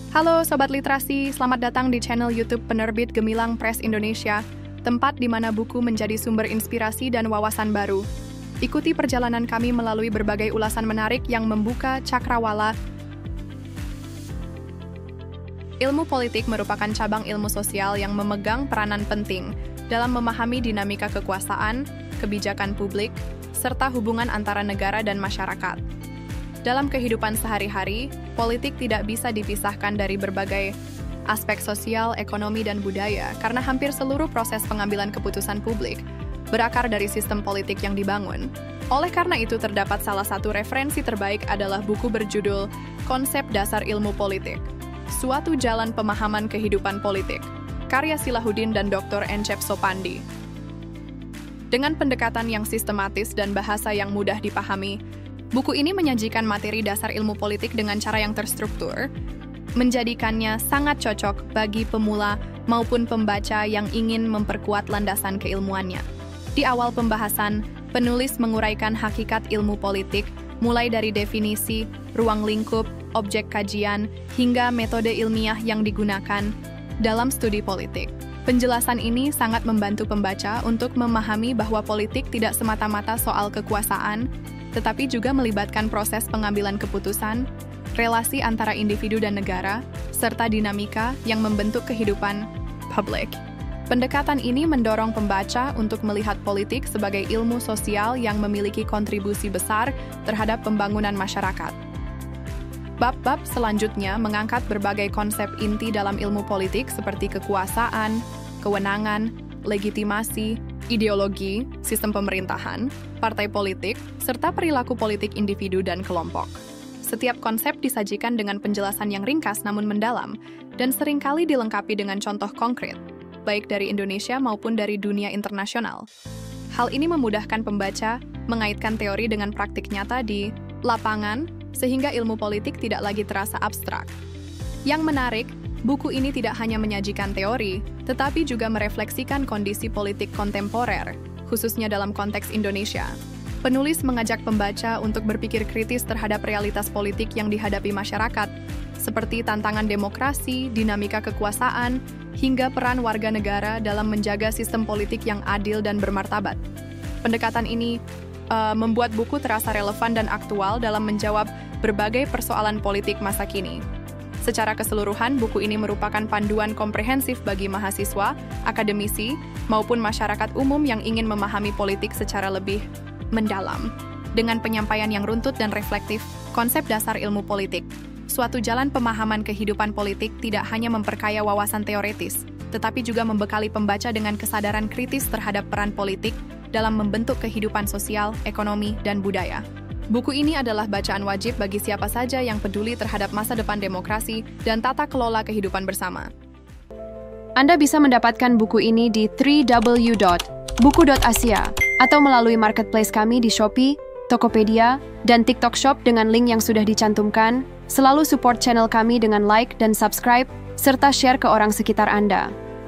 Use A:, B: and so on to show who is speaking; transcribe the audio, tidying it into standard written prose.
A: Halo Sobat Literasi, selamat datang di channel YouTube Penerbit Gemilang Press Indonesia, tempat di mana buku menjadi sumber inspirasi dan wawasan baru. Ikuti perjalanan kami melalui berbagai ulasan menarik yang membuka cakrawala. Ilmu politik merupakan cabang ilmu sosial yang memegang peranan penting dalam memahami dinamika kekuasaan, kebijakan publik, serta hubungan antara negara dan masyarakat. Dalam kehidupan sehari-hari, politik tidak bisa dipisahkan dari berbagai aspek sosial, ekonomi, dan budaya karena hampir seluruh proses pengambilan keputusan publik berakar dari sistem politik yang dibangun. Oleh karena itu, terdapat salah satu referensi terbaik adalah buku berjudul Konsep Dasar Ilmu Politik, Suatu Jalan Pemahaman Kehidupan Politik, karya Silahuddin dan Dr. Encep Sopandi. Dengan pendekatan yang sistematis dan bahasa yang mudah dipahami, buku ini menyajikan materi dasar ilmu politik dengan cara yang terstruktur, menjadikannya sangat cocok bagi pemula maupun pembaca yang ingin memperkuat landasan keilmuannya. Di awal pembahasan, penulis menguraikan hakikat ilmu politik, mulai dari definisi, ruang lingkup, objek kajian, hingga metode ilmiah yang digunakan dalam studi politik. Penjelasan ini sangat membantu pembaca untuk memahami bahwa politik tidak semata-mata soal kekuasaan, tetapi juga melibatkan proses pengambilan keputusan, relasi antara individu dan negara, serta dinamika yang membentuk kehidupan publik. Pendekatan ini mendorong pembaca untuk melihat politik sebagai ilmu sosial yang memiliki kontribusi besar terhadap pembangunan masyarakat. Bab-bab selanjutnya mengangkat berbagai konsep inti dalam ilmu politik seperti kekuasaan, kewenangan, legitimasi, ideologi, sistem pemerintahan, partai politik, serta perilaku politik individu dan kelompok. Setiap konsep disajikan dengan penjelasan yang ringkas namun mendalam, dan seringkali dilengkapi dengan contoh konkret, baik dari Indonesia maupun dari dunia internasional. Hal ini memudahkan pembaca mengaitkan teori dengan praktik nyata di lapangan, sehingga ilmu politik tidak lagi terasa abstrak. Yang menarik, buku ini tidak hanya menyajikan teori, tetapi juga merefleksikan kondisi politik kontemporer, khususnya dalam konteks Indonesia. Penulis mengajak pembaca untuk berpikir kritis terhadap realitas politik yang dihadapi masyarakat, seperti tantangan demokrasi, dinamika kekuasaan, hingga peran warga negara dalam menjaga sistem politik yang adil dan bermartabat. Pendekatan ini membuat buku terasa relevan dan aktual dalam menjawab berbagai persoalan politik masa kini. Secara keseluruhan, buku ini merupakan panduan komprehensif bagi mahasiswa, akademisi, maupun masyarakat umum yang ingin memahami politik secara lebih mendalam. Dengan penyampaian yang runtut dan reflektif, konsep dasar ilmu politik, suatu jalan pemahaman kehidupan politik tidak hanya memperkaya wawasan teoretis, tetapi juga membekali pembaca dengan kesadaran kritis terhadap peran politik dalam membentuk kehidupan sosial, ekonomi, dan budaya. Buku ini adalah bacaan wajib bagi siapa saja yang peduli terhadap masa depan demokrasi dan tata kelola kehidupan bersama. Anda bisa mendapatkan buku ini di www.buku.asia atau melalui marketplace kami di Shopee, Tokopedia, dan TikTok Shop dengan link yang sudah dicantumkan. Selalu support channel kami dengan like dan subscribe, serta share ke orang sekitar Anda.